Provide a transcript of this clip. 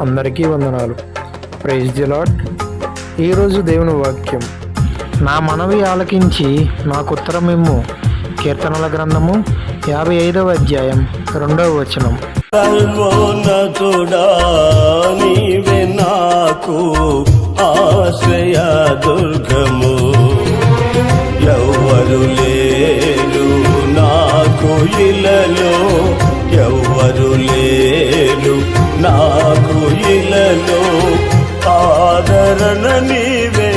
అందరికీ వందనాలు. Praise the lord. ఈరోజు దేవుని వాక్యం, నా మనవి ఆలకించి నాకు ఉత్తరమిమ్ము. కీర్తనల గ్రంథము 55వ అధ్యాయం 2వ వచనం. సర్వోన్నతుడా నీవే నాకు ఆశ్రయ దుర్గము, ఎవ్వరు లేరు నాకు ఇలలో, ఎవ్వరు లేరు నాకు ఇలలో, ఆదరణ నీవే